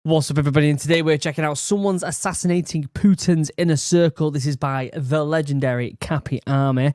What's up, everybody? And today we're checking out Someone's Assassinating Putin's Inner Circle. This is by the legendary Cappy Army.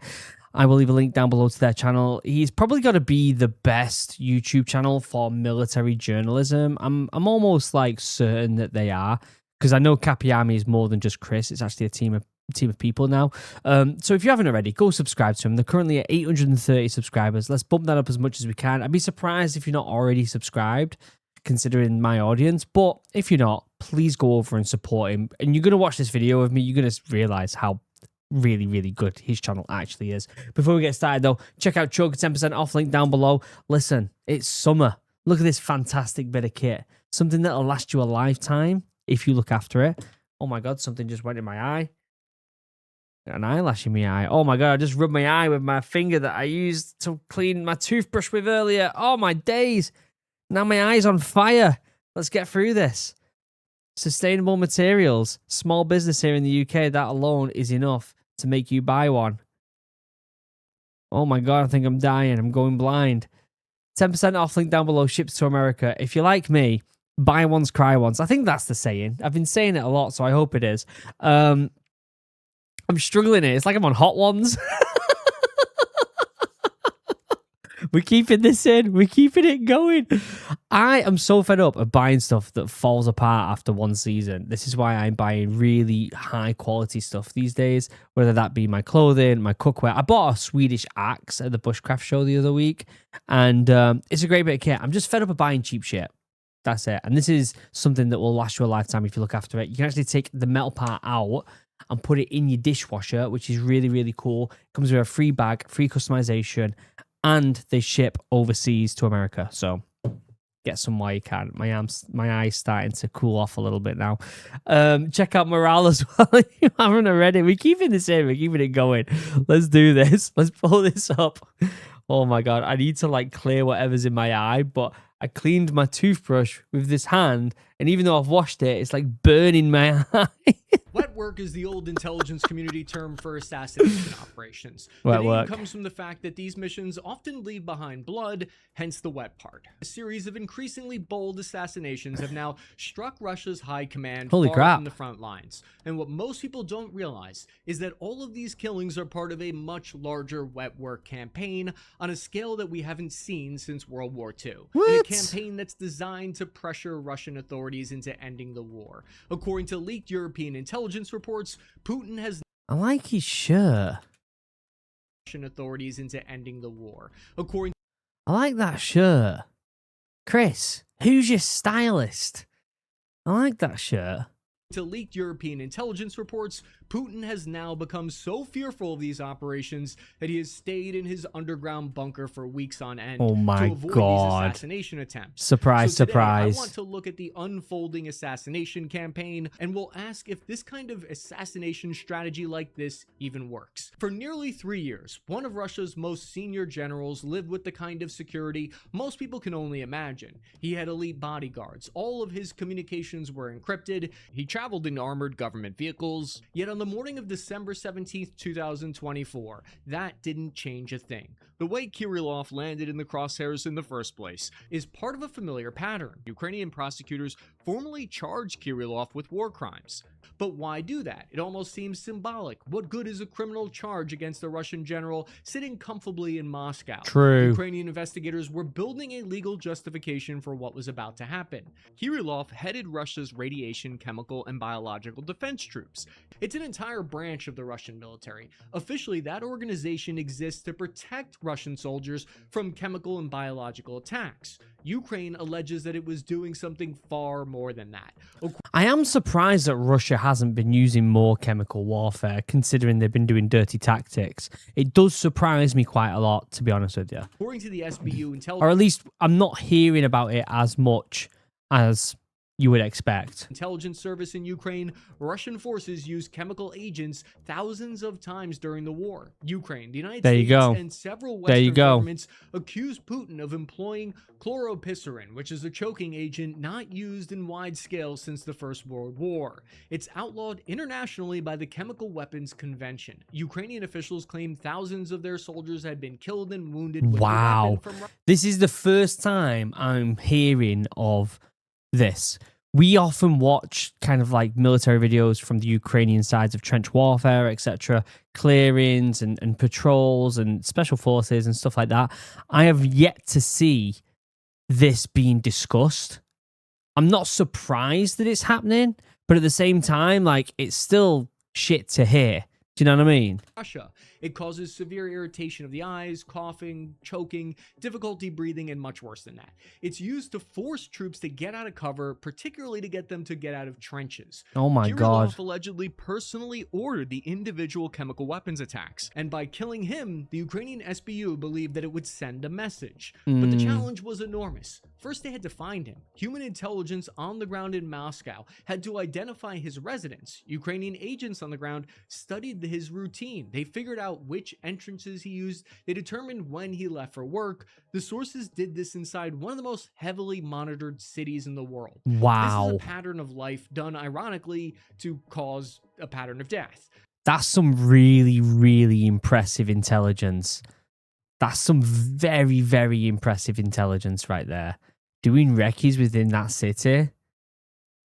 I will leave a link down below to their channel. He's probably got to be the best YouTube channel for military journalism. I'm almost like certain that they are, because I know Cappy Army is more than just Chris. It's actually a team of people now. So if you haven't already, go subscribe to them. They're currently at 830 subscribers. Let's bump that up as much as we can. I'd be surprised if you're not already subscribed, considering my audience. But if you're not, please go over and support him. And you're going to watch this video with me, you're going to realize how really good his channel actually is. Before we get started though, check out Chug, 10% off, link down below. Listen, it's summer. Look at this fantastic bit of kit. Something that'll last you a lifetime if you look after it. Oh my god, something just went in my eye. An eyelash in my eye. Oh my god, I just rubbed my eye with my finger that I used to clean my toothbrush with earlier. Oh my days. Now my eye's on fire. Let's get through this. Sustainable materials. Small business here in the UK. That alone is enough to make you buy one. Oh my god, I think I'm dying. I'm going blind. 10% off, link down below. Ships to America. If you're like me, buy once, cry once. I think that's the saying. I've been saying it a lot, so I hope it is. I'm struggling here. It's like I'm on Hot Ones. We're keeping this in. We're keeping it going. I am so fed up of buying stuff that falls apart after one season. This is why I'm buying really high quality stuff these days, whether that be my clothing, my cookware. I bought a Swedish axe at the Bushcraft show the other week, and it's a great bit of kit. I'm just fed up of buying cheap shit. That's it. And this is something that will last you a lifetime if you look after it. You can actually take the metal part out and put it in your dishwasher, which is really cool. It comes with a free bag, free customization, and they ship overseas to America. So get some while you can. My eye's starting to cool off a little bit now. Check out morale as well if you haven't already. We're keeping this in. We're keeping it going. Let's do this. Let's pull this up. Oh my god, I need to like clear whatever's in my eye, but I cleaned my toothbrush with this hand, and even though I've washed it, it's like burning my eye. Wet work is the old intelligence community term for assassination operations. Wet The name work comes from the fact that these missions often leave behind blood, hence the wet part. A series of increasingly bold assassinations have now struck Russia's high command Holy far crap. from the front lines. And what most people don't realize is that all of these killings are part of a much larger wet work campaign on a scale that we haven't seen since World War II. What? And a campaign that's designed to pressure Russian authorities into ending the war. According to leaked European intelligence reports, Putin has I like his shirt. Russian authorities into ending the war. According I like that shirt. Chris, who's your stylist? I like that shirt. to leaked European intelligence reports, Putin has now become so fearful of these operations that he has stayed in his underground bunker for weeks on end Oh my to avoid god. these assassination attempts. Surprise, So today, surprise. I want to look at the unfolding assassination campaign, and we'll ask if this kind of assassination strategy like this even works. For nearly 3 years, one of Russia's most senior generals lived with the kind of security most people can only imagine. He had elite bodyguards. All of his communications were encrypted. He traveled in armored government vehicles. Yet on the morning of December 17th, 2024, that didn't change a thing. The way Kirillov landed in the crosshairs in the first place is part of a familiar pattern. Ukrainian prosecutors formally charged Kirillov with war crimes. But why do that? It almost seems symbolic. What good is a criminal charge against a Russian general sitting comfortably in Moscow? True. Ukrainian investigators were building a legal justification for what was about to happen. Kirillov headed Russia's radiation, chemical, and biological defense troops. It's an entire branch of the Russian military. Officially, that organization exists to protect Russian soldiers from chemical and biological attacks. Ukraine alleges that it was doing something far more than that. I am surprised that Russia hasn't been using more chemical warfare, considering they've been doing dirty tactics. It does surprise me quite a lot, to be honest with you. According to the SBU intelligence, Or at least I'm not hearing about it as much as you would expect. intelligence service in Ukraine, Russian forces used chemical agents thousands of times during the war. Ukraine, the United There you States, go. and several There you Western go. governments accused Putin of employing chloropycerin, which is a choking agent not used in wide scale since the First World War. It's outlawed internationally by the Chemical Weapons Convention. Ukrainian officials claim thousands of their soldiers had been killed and wounded with the Wow. weapon from This is the first time I'm hearing of this. we often watch kind of like military videos from the Ukrainian sides of trench warfare, etc., clearings and patrols and special forces and stuff like that. I have yet to see this being discussed. I'm not surprised that it's happening, but at the same time, like, it's still shit to hear. Do you know what I mean? Russia. It causes severe irritation of the eyes, coughing, choking, difficulty breathing, and much worse than that. It's used to force troops to get out of cover, particularly to get them to get out of trenches. Oh my God. Kirillov allegedly personally ordered the individual chemical weapons attacks, and by killing him, the Ukrainian SBU believed that it would send a message. But the challenge was enormous. First, they had to find him. Human intelligence on the ground in Moscow had to identify his residence. Ukrainian agents on the ground studied his routine. They figured out which entrances he used. They determined when he left for work. The sources did this inside one of the most heavily monitored cities in the world. Wow. This is a pattern of life done ironically to cause a pattern of death. That's some really, really impressive intelligence. That's some very, very impressive intelligence right there. Doing recce's within that city,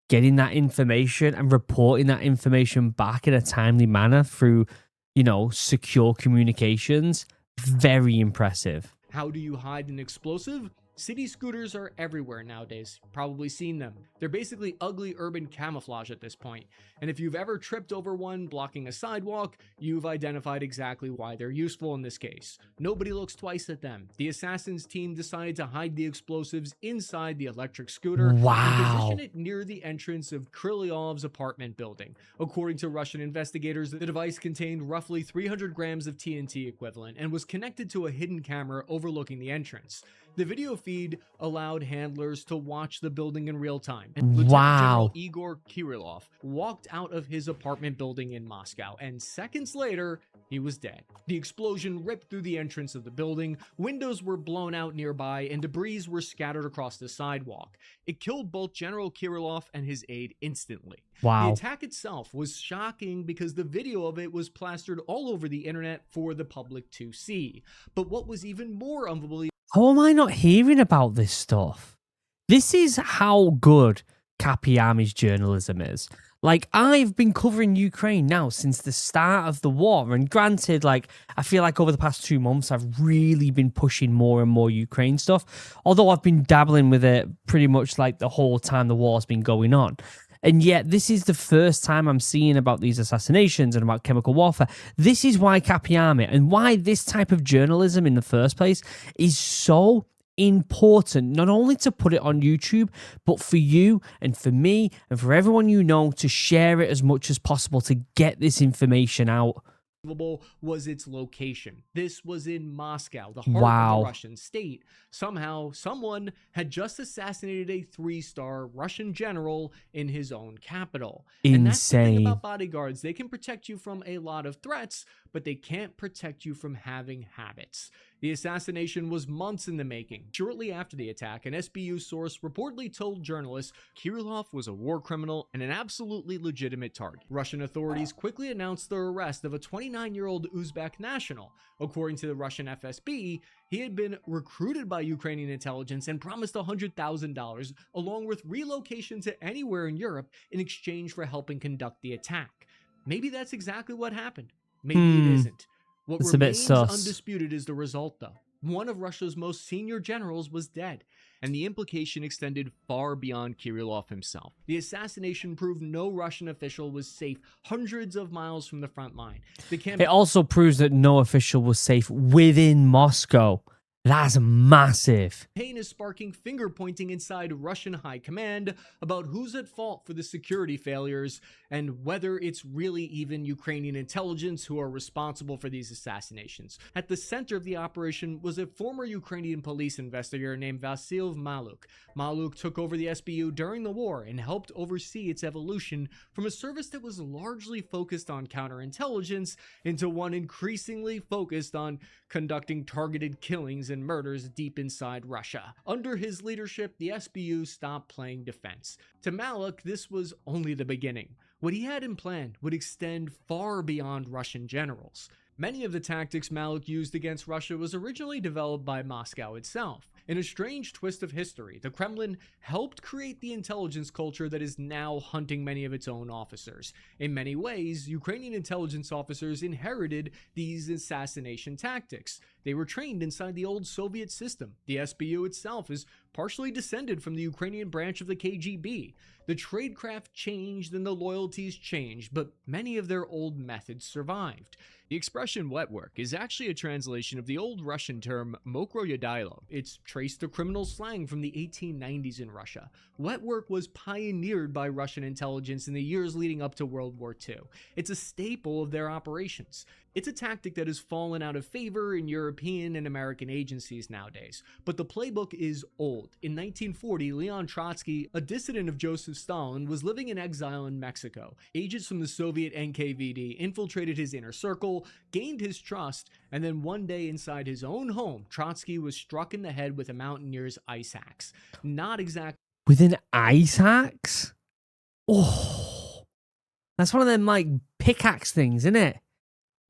getting that information and reporting that information back in a timely manner through, you know, secure communications. Very impressive. How do you hide an explosive? City scooters are everywhere nowadays. Probably seen them. They're basically ugly urban camouflage at this point. And if you've ever tripped over one blocking a sidewalk, you've identified exactly why they're useful in this case. Nobody looks twice at them. The assassins team decided to hide the explosives inside the electric scooter Wow. and position it near the entrance of Krylov's apartment building. According to Russian investigators, the device contained roughly 300 grams of TNT equivalent and was connected to a hidden camera overlooking the entrance. The video feed allowed handlers to watch the building in real time. And Lieutenant General Igor Kirillov walked out of his apartment building in Moscow, and seconds later, he was dead. The explosion ripped through the entrance of the building, windows were blown out nearby, and debris were scattered across the sidewalk. It killed both General Kirillov and his aide instantly. Wow. The attack itself was shocking because the video of it was plastered all over the internet for the public to see. But what was even more unbelievable... How am I not hearing about this stuff? This is how good Capiami's journalism is. Like, I've been covering Ukraine now since the start of the war. And granted, like, I feel like over the past 2 months, I've really been pushing more and more Ukraine stuff. Although I've been dabbling with it pretty much like the whole time the war's been going on. And yet, this is the first time I'm seeing about these assassinations and about chemical warfare. This is why Capiami and why this type of journalism in the first place is so important, not only to put it on YouTube, but for you and for me and for everyone you know to share it as much as possible to get this information out. Was its location. This was in Moscow, the heart of the Russian state. Somehow, someone had just assassinated a 3-star Russian general in his own capital. Insane. And that's the thing about bodyguards. They can protect you from a lot of threats, but they can't protect you from having habits. The assassination was months in the making. Shortly after the attack, an SBU source reportedly told journalists Kirillov was a war criminal and an absolutely legitimate target. Russian authorities quickly announced the arrest of a 29-year-old Uzbek national. According to the Russian FSB, he had been recruited by Ukrainian intelligence and promised $100,000 along with relocation to anywhere in Europe in exchange for helping conduct the attack. Maybe that's exactly what happened. Maybe it isn't. What remains undisputed is the result, though. One of Russia's most senior generals was dead, and the implication extended far beyond Kirillov himself. The assassination proved no Russian official was safe hundreds of miles from the front line. It also proves that no official was safe within Moscow. That's massive. Pain is sparking finger-pointing inside Russian high command about who's at fault for the security failures and whether it's really even Ukrainian intelligence who are responsible for these assassinations. At the center of the operation was a former Ukrainian police investigator named Vasyl Maluk. Maluk took over the SBU during the war and helped oversee its evolution from a service that was largely focused on counterintelligence into one increasingly focused on conducting targeted killings and murders deep inside Russia. Under his leadership, the SBU stopped playing defense. To Maluk, this was only the beginning. What he had in plan would extend far beyond Russian generals. Many of the tactics Maluk used against Russia was originally developed by Moscow itself. In a strange twist of history, the Kremlin helped create the intelligence culture that is now hunting many of its own officers. In many ways, Ukrainian intelligence officers inherited these assassination tactics. They were trained inside the old Soviet system. The SBU itself is partially descended from the Ukrainian branch of the KGB. The tradecraft changed and the loyalties changed, but many of their old methods survived. The expression wet work is actually a translation of the old Russian term mokroyodailo. It's traced to criminal slang from the 1890s in Russia. Wet work was pioneered by Russian intelligence in the years leading up to World War II. It's a staple of their operations. It's a tactic that has fallen out of favor in European and American agencies nowadays, but the playbook is old. In 1940, Leon Trotsky, a dissident of Joseph Stalin, was living in exile in Mexico. Agents from the Soviet NKVD infiltrated his inner circle, gained his trust, and then one day inside his own home, Trotsky was struck in the head with a mountaineer's ice axe. Not exactly With an ice axe? Oh, that's one of them like pickaxe things, isn't it?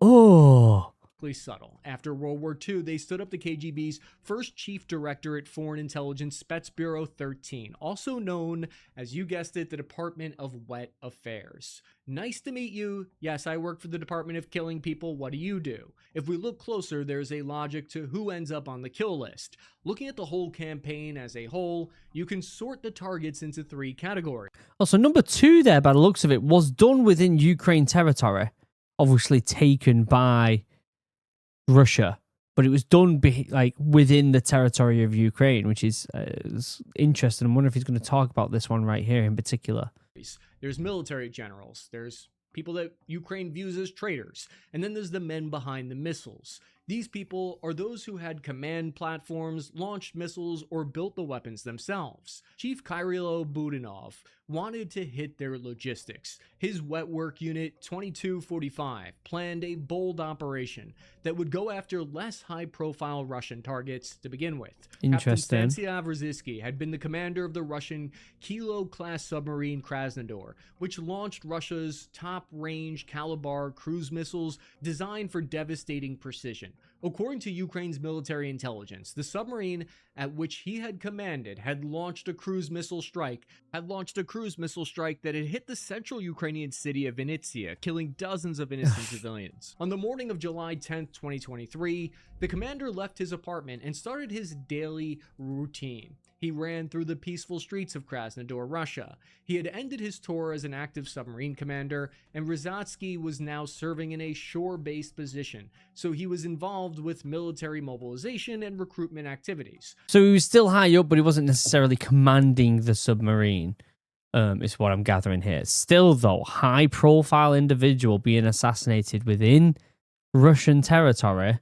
Oh. subtle. After World War II, they stood up the KGB's first chief directorate, Foreign Intelligence Spetsbureau 13, also known as, you guessed it, the Department of Wet Affairs. Nice to meet you. Yes, I work for the Department of Killing People. What do you do? If we look closer, there's a logic to who ends up on the kill list. Looking at the whole campaign as a whole, you can sort the targets into 3 categories. Oh, so number 2 there, by the looks of it, was done within Ukraine territory, obviously taken by Russia, but it was done like within the territory of Ukraine, which is interesting. I wonder if he's going to talk about this one right here in particular. There's military generals, there's people that Ukraine views as traitors, and then there's the men behind the missiles. These people are those who had command platforms, launched missiles, or built the weapons themselves. Chief Kyrilo Budanov wanted to hit their logistics. His wet work unit 2245 planned a bold operation that would go after less high-profile Russian targets to begin with. Interesting. Captain Stanislav Ruzitsky had been the commander of the Russian Kilo-class submarine Krasnodar, which launched Russia's top-range Kalibar cruise missiles designed for devastating precision. According to Ukraine's military intelligence, the submarine at which he had commanded had launched a cruise missile strike that had hit the central Ukrainian city of Vinnytsia, killing dozens of innocent civilians. On the morning of July 10, 2023, the commander left his apartment and started his daily routine. He ran through the peaceful streets of Krasnodar, Russia. He had ended his tour as an active submarine commander, and Ruzitsky was now serving in a shore-based position, so he was involved with military mobilization and recruitment activities. So he was still high up, but he wasn't necessarily commanding the submarine, is what I'm gathering here. Still, though, high-profile individual being assassinated within Russian territory.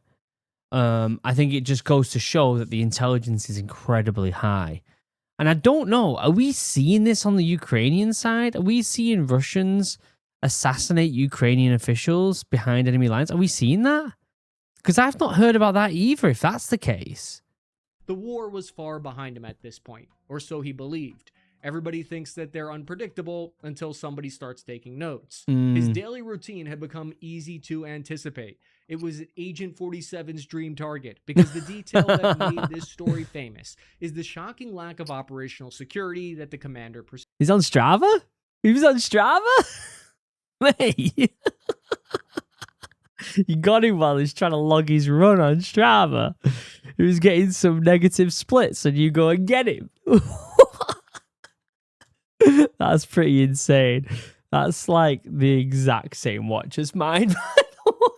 I think it just goes to show that the intelligence is incredibly high. And I don't know, are we seeing this on the Ukrainian side? Are we seeing Russians assassinate Ukrainian officials behind enemy lines? Are we seeing that? Because I've not heard about that either, if that's the case. The war was far behind him at this point, or so he believed. Everybody thinks that they're unpredictable until somebody starts taking notes. His daily routine had become easy to anticipate. It was Agent 47's dream target, because the detail that made this story famous is the shocking lack of operational security that the commander pursued. He's on Strava? He was on Strava? Mate. You got him while he's trying to log his run on Strava. He was getting some negative splits, and you go and get him. That's pretty insane. That's like the exact same watch as mine, by the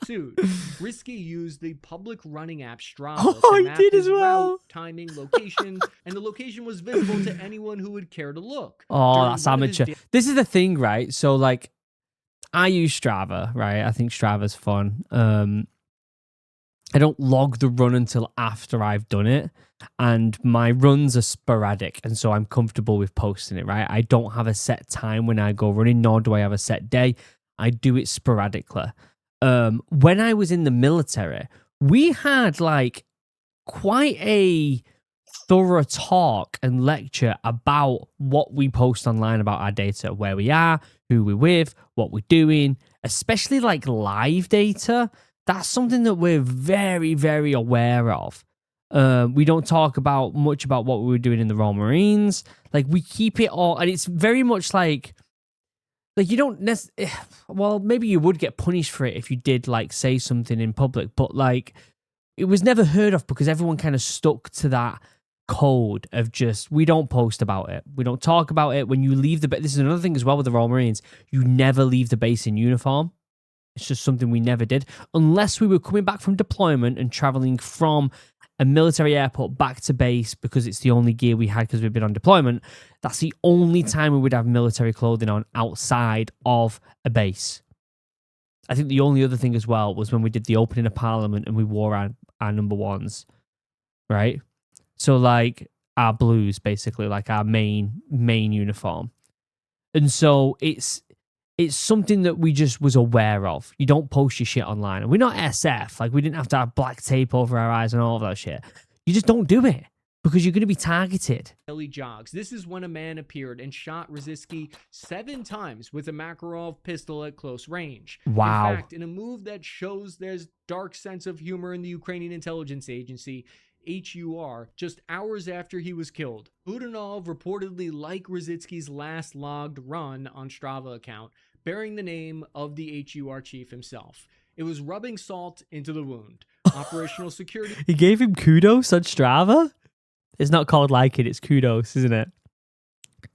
way. Risky used the public running app Strava Oh, to he map did his as well. route, timing, location, and the location was visible to anyone who would care to look. Oh, During that's one of his amateur. This is the thing, right? So, like, I use Strava, right? I think Strava's fun. I don't log the run until after I've done it, and my runs are sporadic, and so I'm comfortable with posting it, right? I don't have a set time when I go running, nor do I have a set day. I do it sporadically. When I was in the military, we had like quite a thorough talk and lecture about what we post online about our data, where we are, who we're with, what we're doing, especially like live data. That's something that we're very, very aware of. We don't talk about much about what we were doing in the Royal Marines. Like, we keep it all, and it's very much like you don't well, maybe you would get punished for it if you did like say something in public, but like it was never heard of because everyone kind of stuck to that code of just, we don't post about it, we don't talk about it. When you leave the base, this is another thing as well with the Royal Marines, you never leave the base in uniform. It's just something we never did unless we were coming back from deployment and traveling from a military airport back to base because it's the only gear we had because we've been on deployment. That's the only time we would have military clothing on outside of a base. I think the only other thing as well was when we did the opening of Parliament and we wore our number ones, right? So like our blues, basically, like our main uniform. And so it's something that we just was aware of. You don't post your shit online. And we're not SF. Like, we didn't have to have black tape over our eyes and all of that shit. You just don't do it because you're going to be targeted. Daily jogs. This is when a man appeared and shot Rosicki 7 times with a Makarov pistol at close range. Wow. In fact, in a move that shows there's dark sense of humor in the Ukrainian intelligence agency, HUR, just hours after he was killed, Budanov reportedly liked Rosicki's last logged run on Strava account, bearing the name of the HUR chief himself. It was rubbing salt into the wound. Operational security. He gave him kudos on Strava? It's not called like it's kudos, isn't it?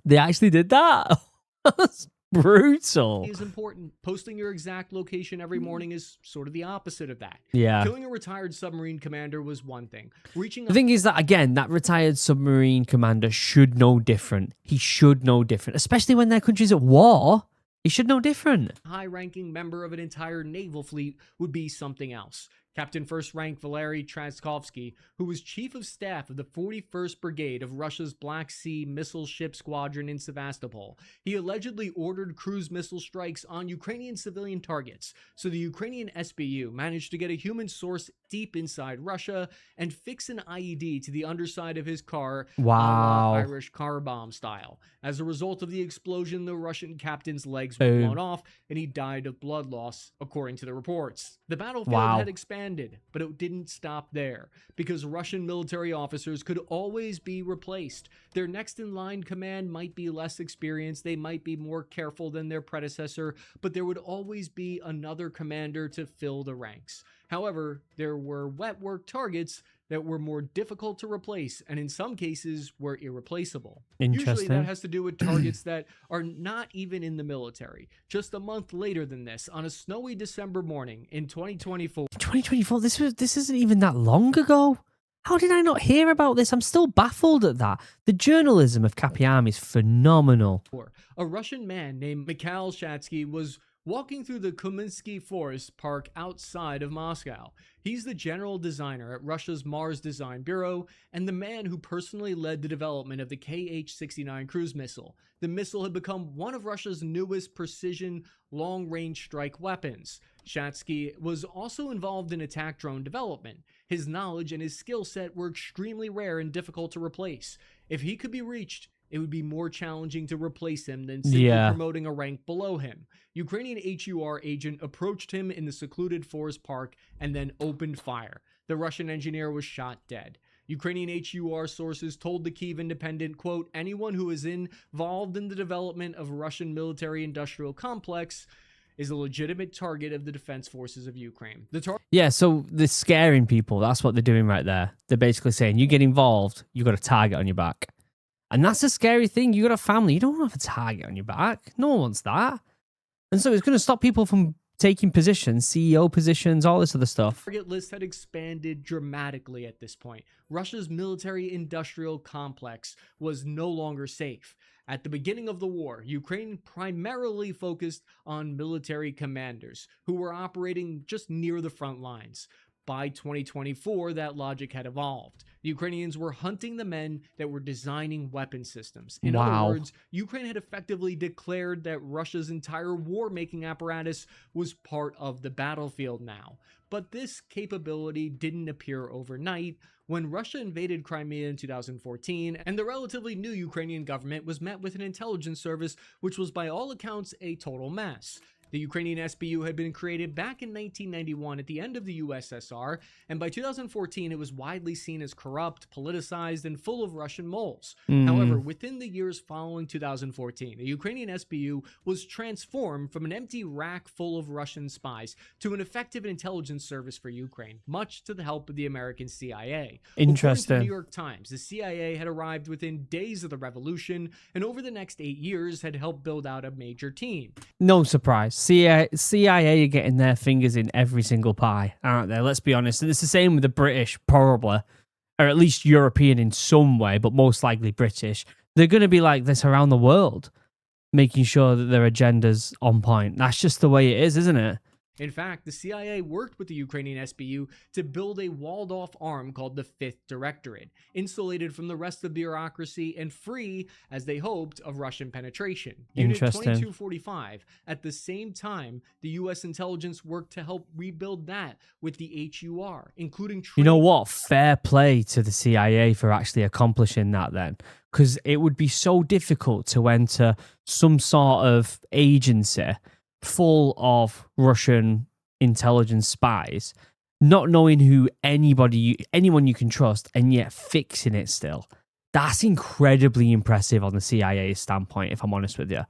They actually did that? That's brutal. Is important. Posting your exact location every morning is sort of the opposite of that. Yeah. Killing a retired submarine commander was one thing. The thing is that, again, that retired submarine commander should know different. He should know different, especially when their country's at war. He should know different. High-ranking member of an entire naval fleet would be something else. Captain First Rank Valery Traskovsky, who was chief of staff of the 41st Brigade of Russia's Black Sea Missile Ship Squadron in Sevastopol. He allegedly ordered cruise missile strikes on Ukrainian civilian targets, so the Ukrainian SBU managed to get a human source deep inside Russia and fix an IED to the underside of his car, wow, Irish car bomb style. As a result of the explosion, the Russian captain's legs were blown off, and he died of blood loss, according to the reports. The battlefield had expanded, but it didn't stop there, because Russian military officers could always be replaced. Their next-in-line command might be less experienced, they might be more careful than their predecessor, but there would always be another commander to fill the ranks. However, there were wet work targets that were more difficult to replace, and in some cases were irreplaceable. Usually that has to do with targets that are not even in the military. Just a month later than this, on a snowy December morning in 2024. 2024? This isn't even that long ago. How did I not hear about this? I'm still baffled at that. The journalism of Kapiam is phenomenal. A Russian man named Mikhail Shatsky was walking through the Kuminsky Forest Park outside of Moscow. He's the general designer at Russia's Mars Design Bureau and the man who personally led the development of the Kh-69 cruise missile. The missile had become one of Russia's newest precision long-range strike weapons. Shatsky was also involved in attack drone development. His knowledge and his skill set were extremely rare and difficult to replace. If he could be reached, it would be more challenging to replace him than simply promoting a rank below him. Ukrainian HUR agent approached him in the secluded forest park and then opened fire. The Russian engineer was shot dead. Ukrainian HUR sources told the Kyiv Independent, quote, anyone who is involved in the development of Russian military-industrial complex is a legitimate target of the defense forces of Ukraine. So they're scaring people. That's what they're doing right there. They're basically saying, you get involved, you've got a target on your back. And that's a scary thing. You got a family. You don't want to have a target on your back. No one wants that. And so it's going to stop people from taking positions, CEO positions, all this other stuff. The target list had expanded dramatically at this point. Russia's military-industrial complex was no longer safe. At the beginning of the war, Ukraine primarily focused on military commanders who were operating just near the front lines. By 2024, that logic had evolved. The Ukrainians were hunting the men that were designing weapon systems. In other words, Ukraine had effectively declared that Russia's entire war-making apparatus was part of the battlefield now. But this capability didn't appear overnight. When Russia invaded Crimea in 2014, and the relatively new Ukrainian government was met with an intelligence service which was by all accounts a total mess. The Ukrainian SBU had been created back in 1991 at the end of the USSR, and by 2014 it was widely seen as corrupt, politicized, and full of Russian moles. However, within the years following 2014, the Ukrainian SBU was transformed from an empty rack full of Russian spies to an effective intelligence service for Ukraine, much to the help of the American CIA. According to the New Interesting. York Times, the CIA had arrived within days of the revolution, and over the next 8 years had helped build out a major team. No surprise. CIA are getting their fingers in every single pie, aren't they? Let's be honest. And it's the same with the British, probably, or at least European in some way, but most likely British. They're going to be like this around the world, making sure that their agenda's on point. That's just the way it is, isn't it? In fact, the CIA worked with the Ukrainian SBU to build a walled-off arm called the 5th Directorate, insulated from the rest of the bureaucracy and free, as they hoped, of Russian penetration. Unit Interesting. 2245. At the same time, the U.S. intelligence worked to help rebuild that with the HUR, including... You know what? Fair play to the CIA for actually accomplishing that then. Because it would be so difficult to enter some sort of agency full of Russian intelligence spies, not knowing who anyone you can trust, and yet fixing it still. That's incredibly impressive on the CIA standpoint, if I'm honest with you.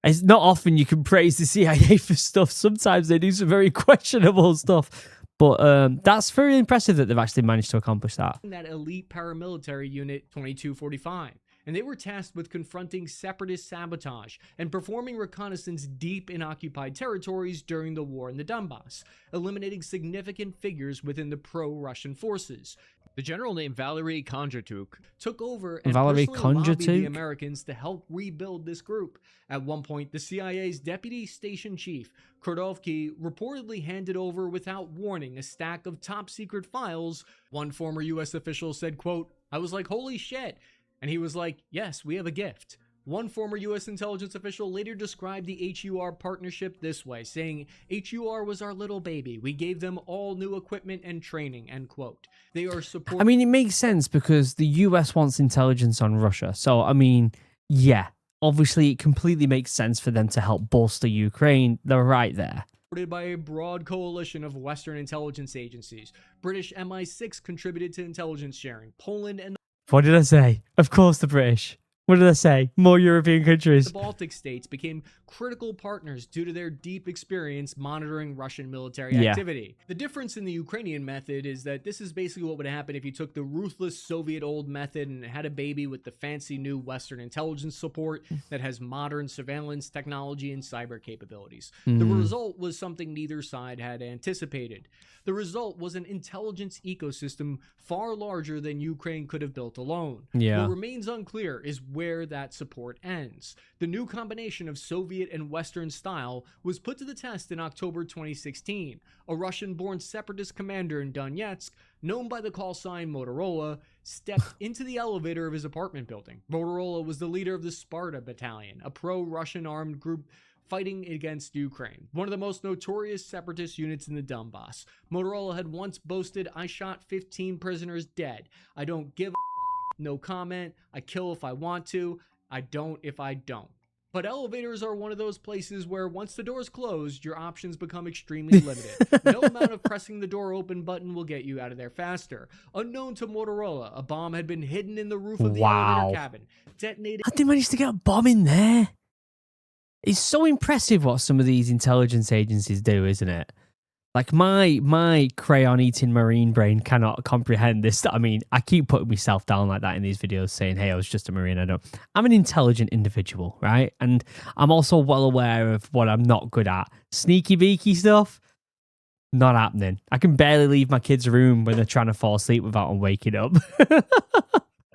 It's not often you can praise the CIA for stuff. Sometimes they do some very questionable stuff. But that's very impressive that they've actually managed to accomplish that. That elite paramilitary unit 2245. And they were tasked with confronting separatist sabotage and performing reconnaissance deep in occupied territories during the war in the Donbass, eliminating significant figures within the pro-Russian forces. The general named Valery Kondratyuk took over and personally lobbied the Americans to help rebuild this group. At one point, the CIA's deputy station chief, Kordovsky, reportedly handed over without warning a stack of top-secret files. One former U.S. official said, quote, "I was like, holy shit." And he was like, yes, we have a gift. One former U.S. intelligence official later described the HUR partnership this way, saying, HUR was our little baby. We gave them all new equipment and training, end quote. They are supporting... I mean, it makes sense because the U.S. wants intelligence on Russia. So, I mean, yeah, obviously it completely makes sense for them to help bolster Ukraine. They're right there. Supported by a broad coalition of Western intelligence agencies. British MI6 contributed to intelligence sharing. Poland and What did I say? Of course, the British. What did I say? More European countries. The Baltic states became critical partners due to their deep experience monitoring Russian military activity. The difference in the Ukrainian method is that this is basically what would happen if you took the ruthless Soviet old method and had a baby with the fancy new Western intelligence support that has modern surveillance technology and cyber capabilities. The result was something neither side had anticipated. The result was an intelligence ecosystem far larger than Ukraine could have built alone. What remains unclear is where that support ends. The new combination of Soviet and Western style was put to the test in October 2016. A Russian-born separatist commander in Donetsk, known by the call sign Motorola, stepped into the elevator of his apartment building. Motorola was the leader of the Sparta Battalion, a pro-Russian armed group fighting against Ukraine, one of the most notorious separatist units in the Donbass. Motorola had once boasted, "I shot 15 prisoners dead. I don't give a no comment. I kill if I want to. I don't if I don't." But elevators are one of those places where once the door's closed, your options become extremely limited. No amount of pressing the door open button will get you out of there faster. Unknown to Motorola, a bomb had been hidden in the roof of the elevator cabin, detonated. How'd they manage to get a bomb in there? It's so impressive what some of these intelligence agencies do, isn't it? Like my crayon-eating marine brain cannot comprehend this. I mean, I keep putting myself down like that in these videos saying, hey, I was just a marine. I'm an intelligent individual, right? And I'm also well aware of what I'm not good at. Sneaky beaky stuff, not happening. I can barely leave my kids' room when they're trying to fall asleep without them waking up.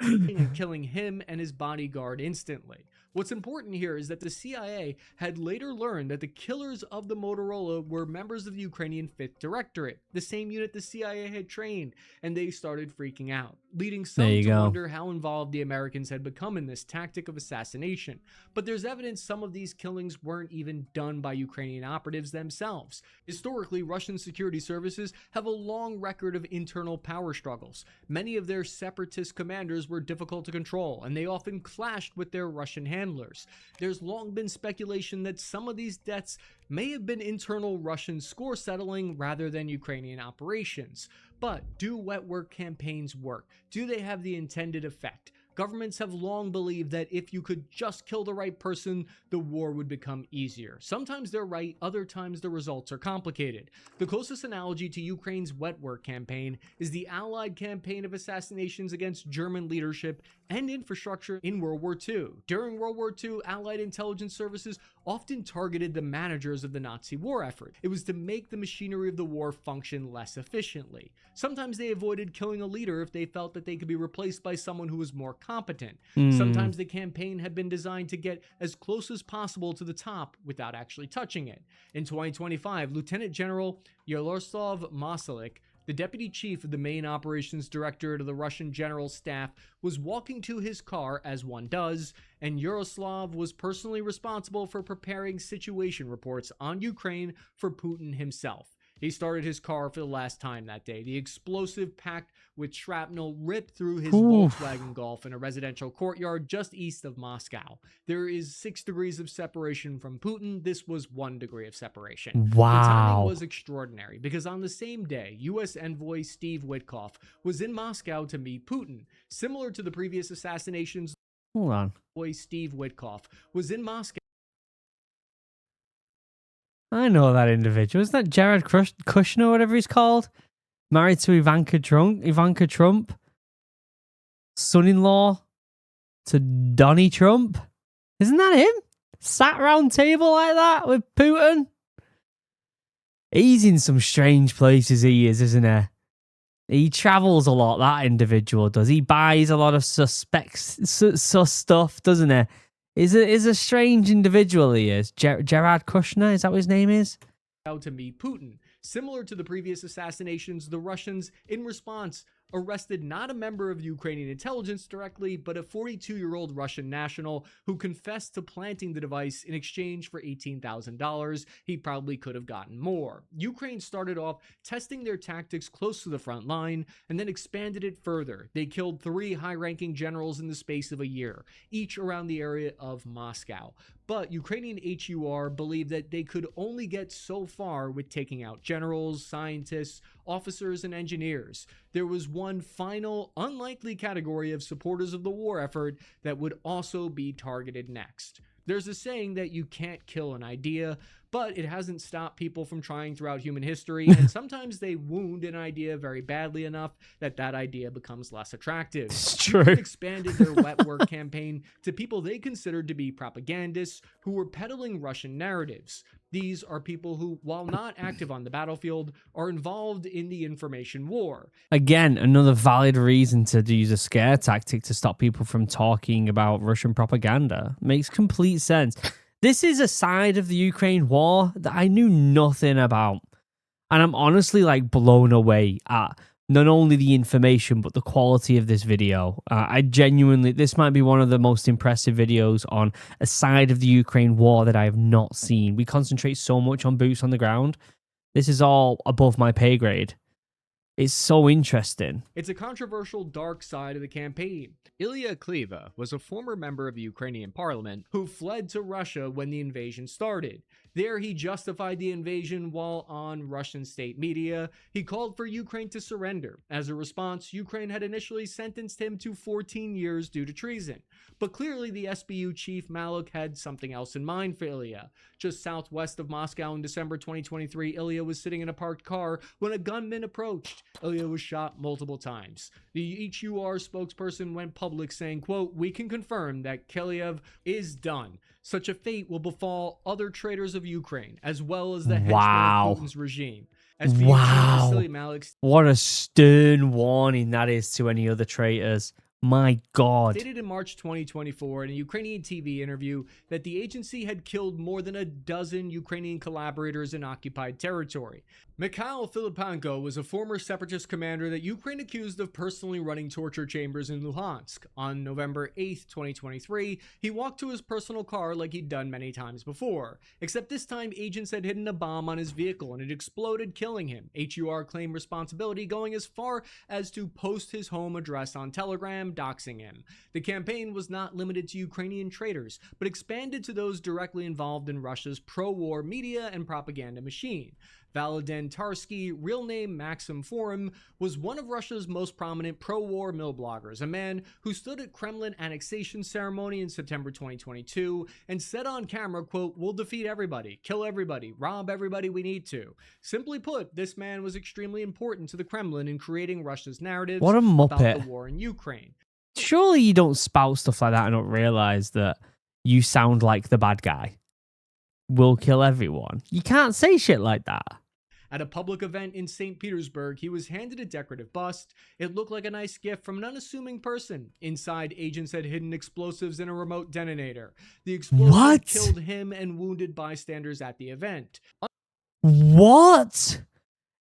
And killing him and his bodyguard instantly. What's important here is that the CIA had later learned that the killers of the Motorola were members of the Ukrainian 5th Directorate, the same unit the CIA had trained, and they started freaking out, leading some to wonder how involved the Americans had become in this tactic of assassination. But there's evidence some of these killings weren't even done by Ukrainian operatives themselves. Historically, Russian security services have a long record of internal power struggles. Many of their separatist commanders wars were difficult to control, and they often clashed with their Russian handlers. There's long been speculation that some of these deaths may have been internal Russian score settling rather than Ukrainian operations. But do wet work campaigns work? Do they have the intended effect? Governments have long believed that if you could just kill the right person, the war would become easier. Sometimes they're right, other times the results are complicated. The closest analogy to Ukraine's wet work campaign is the Allied campaign of assassinations against German leadership and infrastructure in World War II. During World War II, Allied intelligence services often targeted the managers of the Nazi war effort. It was to make the machinery of the war function less efficiently. Sometimes they avoided killing a leader if they felt that they could be replaced by someone who was more competent. Sometimes the campaign had been designed to get as close as possible to the top without actually touching it. In 2025, Lieutenant General Yaroslav Masalik, the deputy chief of the main operations directorate of the Russian general staff, was walking to his car, as one does, and Yaroslav was personally responsible for preparing situation reports on Ukraine for Putin himself. He started his car for the last time that day. The explosive packed with shrapnel ripped through his Volkswagen Golf in a residential courtyard just east of Moscow. There is 6 degrees of separation from Putin. This was 1 degree of separation. Wow. The timing was extraordinary because on the same day, U.S. envoy Steve Witkoff was in Moscow to meet Putin. Similar to the previous assassinations, Hold on. envoy Steve Witkoff was in Moscow. I know that individual. Isn't that Jared Kushner, whatever he's called? Married to Ivanka Trump. Son-in-law to Donnie Trump. Isn't that him? Sat round table like that with Putin? He's in some strange places, he is, isn't he? He travels a lot, that individual does. He buys a lot of sus stuff, doesn't he? Is a strange individual, he is. Gerard Kushner, is that what his name is? To meet Putin. Similar to the previous assassinations, the Russians, in response, arrested not a member of Ukrainian intelligence directly, but a 42-year-old Russian national who confessed to planting the device in exchange for $18,000. He probably could have gotten more. Ukraine started off testing their tactics close to the front line and then expanded it further. They killed 3 high-ranking generals in the space of a year, each around the area of Moscow. But Ukrainian HUR believed that they could only get so far with taking out generals, scientists, officers, and engineers. There was one final, unlikely category of supporters of the war effort that would also be targeted next. There's a saying that you can't kill an idea, but it hasn't stopped people from trying throughout human history, and sometimes they wound an idea very badly enough that that idea becomes less attractive. It's true. Ukraine expanded their wet work campaign to people they considered to be propagandists who were peddling Russian narratives. These are people who, while not active on the battlefield, are involved in the information war. Again, another valid reason to use a scare tactic to stop people from talking about Russian propaganda. Makes complete sense. This is a side of the Ukraine war that I knew nothing about. And I'm honestly like blown away at not only the information, but the quality of this video. I genuinely, this might be one of the most impressive videos on a side of the Ukraine war that I have not seen. We concentrate so much on boots on the ground. This is all above my pay grade. It's so interesting. It's a controversial dark side of the campaign. Ilya Kliva was a former member of the Ukrainian parliament who fled to Russia when the invasion started. There he justified the invasion while on Russian state media. He called for Ukraine to surrender. As a response, Ukraine had initially sentenced him to 14 years due to treason. But clearly the SBU chief Maluk had something else in mind for Ilya. Just southwest of Moscow in December 2023, Ilya was sitting in a parked car when a gunman approached. Ilya was shot multiple times. The HUR spokesperson went public saying, quote, "We can confirm that Kiev is done. Such a fate will befall other traitors of Ukraine, as well as the henchmen of Putin's regime." SBU chief Vasily Malik what a stern warning that is to any other traitors. My God. stated in March 2024 in a Ukrainian TV interview that the agency had killed more than a dozen Ukrainian collaborators in occupied territory. Mikhail Filipenko was a former separatist commander that Ukraine accused of personally running torture chambers in Luhansk. On November 8, 2023, he walked to his personal car like he'd done many times before, except this time agents had hidden a bomb on his vehicle and it exploded, killing him. HUR claimed responsibility, going as far as to post his home address on Telegram them doxing him. The campaign was not limited to Ukrainian traitors, but expanded to those directly involved in Russia's pro-war media and propaganda machine. Valadin Tarsky, real name Maxim Forum, was one of Russia's most prominent pro-war mill bloggers, a man who stood at Kremlin annexation ceremony in September 2022 and said on camera, quote, "We'll defeat everybody, kill everybody, rob everybody we need to." Simply put, this man was extremely important to the Kremlin in creating Russia's narratives What a about muppet. the war in Ukraine. Surely you don't spout stuff like that and don't realize that you sound like the bad guy. We'll kill everyone. You can't say shit like that. At a public event in St. Petersburg, he was handed a decorative bust. It looked like a nice gift from an unassuming person. Inside, agents had hidden explosives in a remote detonator. The explosion killed him and wounded bystanders at the event. What?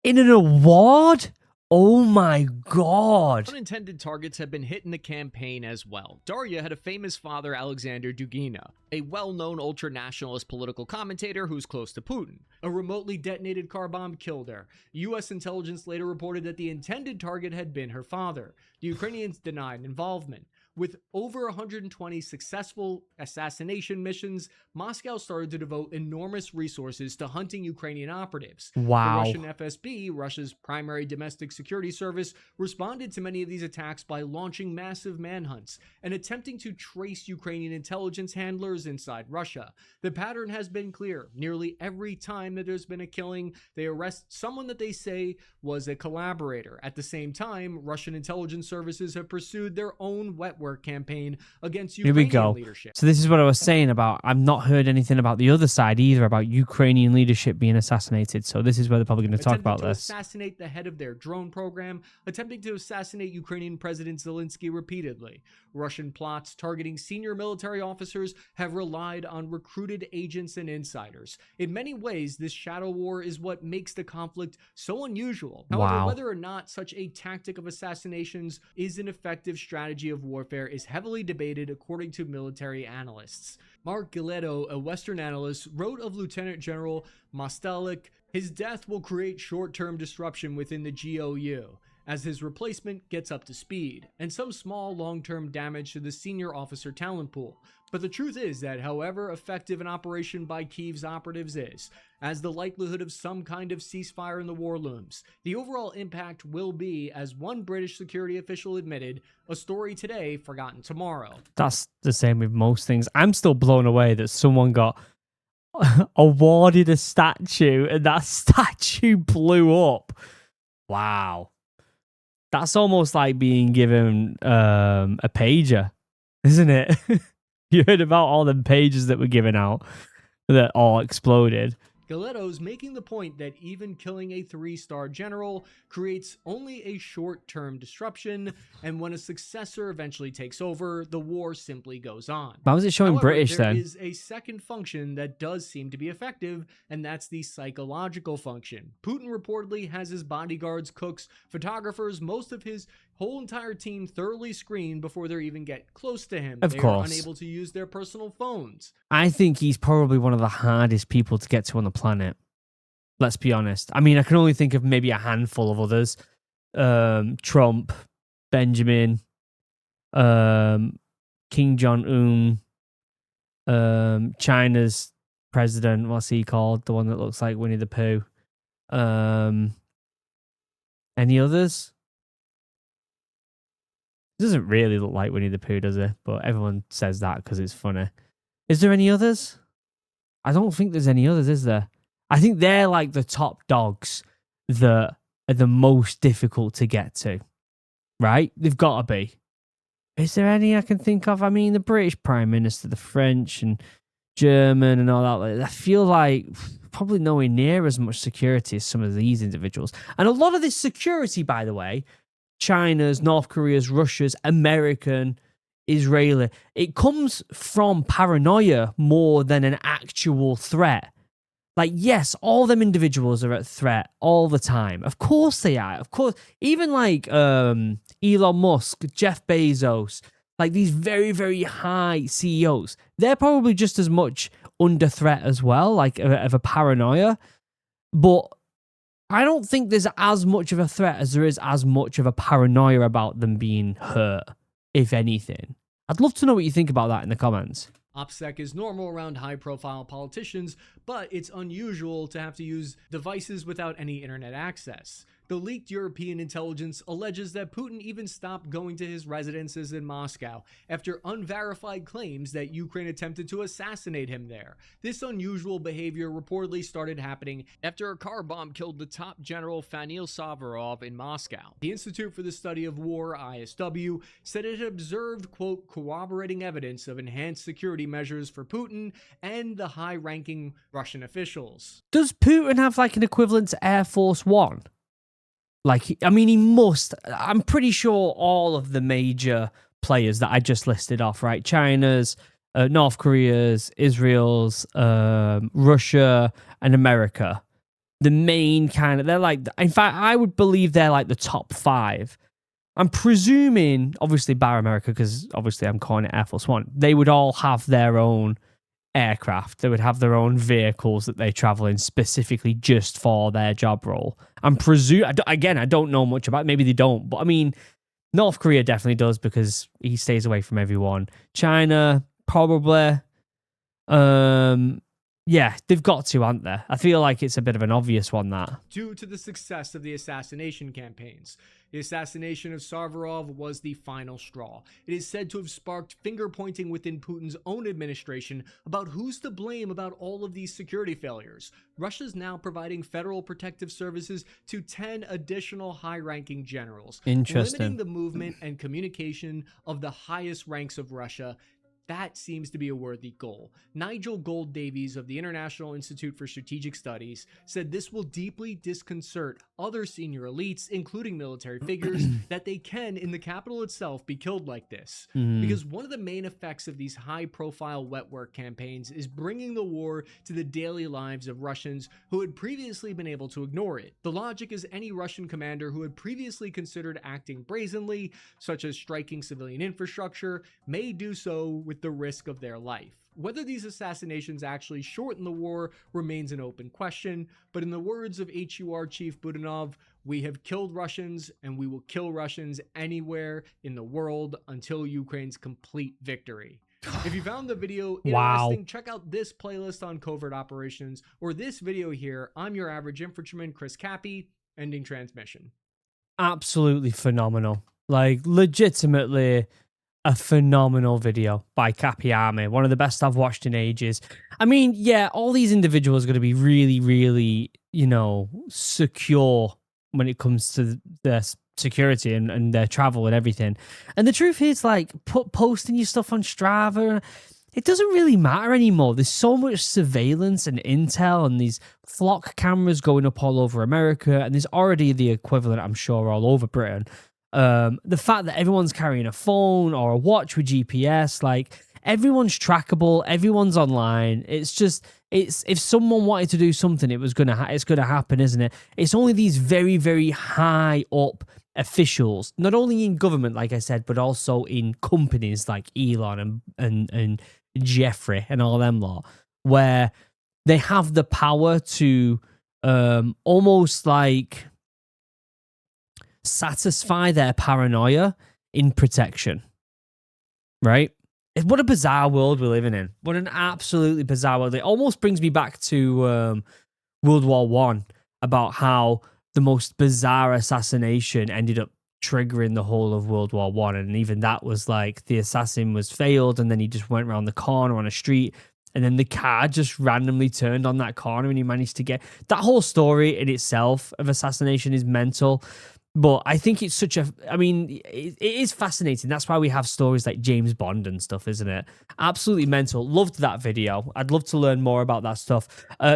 In an award? Oh my god. Unintended targets have been hit in the campaign as well. Darya had a famous father, Alexander Dugina, a well-known ultra-nationalist political commentator who's close to Putin. A remotely detonated car bomb killed her. U.S. intelligence later reported that the intended target had been her father. The Ukrainians denied involvement. With over 120 successful assassination missions, Moscow started to devote enormous resources to hunting Ukrainian operatives. Wow. The Russian FSB, Russia's primary domestic security service, responded to many of these attacks by launching massive manhunts and attempting to trace Ukrainian intelligence handlers inside Russia. The pattern has been clear. Nearly every time that there's been a killing, they arrest someone that they say was a collaborator. At the same time, Russian intelligence services have pursued their own wet work campaign against Ukrainian leadership. So this is what I was saying about, I've not heard anything about the other side either, about Ukrainian leadership being assassinated. So this is where they're probably going to talk about this. Assassinate the head of their drone program, attempting to assassinate Ukrainian President Zelensky repeatedly. Russian plots targeting senior military officers have relied on recruited agents and insiders. In many ways, this shadow war is what makes the conflict so unusual. However, whether or not such a tactic of assassinations is an effective strategy of warfare is heavily debated according to military analysts. Mark Giletto, a Western analyst, wrote of Lieutenant General Mostalik, "His death will create short-term disruption within the GOU as his replacement gets up to speed, and some small long-term damage to the senior officer talent pool. But the truth is that however effective an operation by Kyiv's operatives is, as the likelihood of some kind of ceasefire in the war looms, the overall impact will be, as one British security official admitted, a story today, forgotten tomorrow." That's the same with most things. I'm still blown away that someone got awarded a statue and that statue blew up. Wow. That's almost like being given a pager, isn't it? You heard about all the pages that were given out that all exploded. Giletto's making the point that even killing a 3-star general creates only a short-term disruption, and when a successor eventually takes over, the war simply goes on. Why was it showing However, British then? There is a second function that does seem to be effective, and that's the psychological function. Putin reportedly has his bodyguards, cooks, photographers, most of his whole entire team thoroughly screened before they even get close to him. They are unable to use their personal phones. I think he's probably one of the hardest people to get to on the planet. Let's be honest. I mean, I can only think of maybe a handful of others. Trump, Benjamin, Kim Jong-un, China's president, what's he called? The one that looks like Winnie the Pooh. Any others? Doesn't really look like Winnie the Pooh, does it? But everyone says that because it's funny. Is there any others? I don't think there's any others, is there? I think they're like the top dogs that are the most difficult to get to, right? They've got to be. Is there any I can think of? I mean, the British Prime Minister, the French and German and all that. I feel like probably nowhere near as much security as some of these individuals. And a lot of this security, by the way, China's, North Korea's, Russia's, American, Israeli, it comes from paranoia more than an actual threat. Like, yes, all them individuals are at threat all the time. Of course they are. Of course. Even like Elon Musk, Jeff Bezos, like these very, very high CEOs, they're probably just as much under threat as well, like of a paranoia. But I don't think there's as much of a threat as there is as much of a paranoia about them being hurt. if anything? I'd love to know what you think about that in the comments. OPSEC is normal around high-profile politicians, but it's unusual to have to use devices without any internet access. The leaked European intelligence alleges that Putin even stopped going to his residences in Moscow after unverified claims that Ukraine attempted to assassinate him there. This unusual behavior reportedly started happening after a car bomb killed the top general Fanil Savarov in Moscow. The Institute for the Study of War, ISW, said it had observed, quote, corroborating evidence of enhanced security measures for Putin and the high-ranking Russian officials. Does Putin have like an equivalent to Air Force One? Like, I mean, he must. I'm pretty sure all of the major players that I just listed off, right? China's, North Korea's, Israel's, Russia, and America. The main kind of, they're like, in fact, I would believe they're like the top 5. I'm presuming, obviously, bar America, because obviously I'm calling it Air Force One, they would all have their own aircraft. They would have their own vehicles that they travel in specifically just for their job role. I'm again, I don't know much about it. Maybe they don't, but I mean, North Korea definitely does because he stays away from everyone. China, probably. Yeah, they've got to, aren't they? I feel like it's a bit of an obvious one, that. Due to the success of the assassination campaigns. The assassination of Savarov was the final straw. It is said to have sparked finger-pointing within Putin's own administration about who's to blame about all of these security failures. Russia's now providing federal protective services to 10 additional high-ranking generals. Interesting. Limiting the movement and communication of the highest ranks of Russia. That seems to be a worthy goal. Nigel Gold-Davies of the International Institute for Strategic Studies said this will deeply disconcert other senior elites, including military figures, that they can, in the capital itself, be killed like this. Because one of the main effects of these high-profile wet work campaigns is bringing the war to the daily lives of Russians who had previously been able to ignore it. The logic is any Russian commander who had previously considered acting brazenly, such as striking civilian infrastructure, may do so with the risk of their life. Whether these assassinations actually shorten the war remains an open question, but in the words of HUR Chief Budanov, we have killed Russians and we will kill Russians anywhere in the world until Ukraine's complete victory. If you found the video interesting, check out this playlist on covert operations or this video here. I'm your average infantryman, Chris Cappy, ending transmission. Absolutely phenomenal. Like, legitimately a phenomenal video by Cappy Army. One of the best I've watched in ages. I mean, yeah, all these individuals are going to be really, really, you know, secure when it comes to their security and their travel and everything. And the truth is, like, posting your stuff on Strava, it doesn't really matter anymore. There's so much surveillance and intel and these flock cameras going up all over America. And there's already the equivalent, I'm sure, all over Britain. The fact that everyone's carrying a phone or a watch with GPS, like, everyone's trackable, everyone's online. It's just, if someone wanted to do something, it's gonna happen, isn't it? It's only these very, very high up officials, not only in government, like I said, but also in companies like Elon and Jeffrey and all them lot, where they have the power to almost like satisfy their paranoia in protection, right? What a bizarre world we're living in. What an absolutely bizarre world. It almost brings me back to World War One, about how the most bizarre assassination ended up triggering the whole of World War One, and even that was like the assassin was failed, and then he just went around the corner on a street, and then the car just randomly turned on that corner, and he managed to get that whole story in itself of assassination is mental. But I think it's I mean, it is fascinating. That's why we have stories like James Bond and stuff, isn't it? Absolutely mental. Loved that video. I'd love to learn more about that stuff.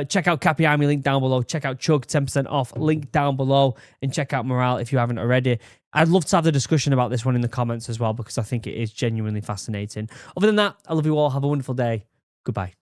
Check out Cappy Army, link down below. Check out Chug, 10% off, link down below. And check out Morale if you haven't already. I'd love to have the discussion about this one in the comments as well, because I think it is genuinely fascinating. Other than that, I love you all. Have a wonderful day. Goodbye.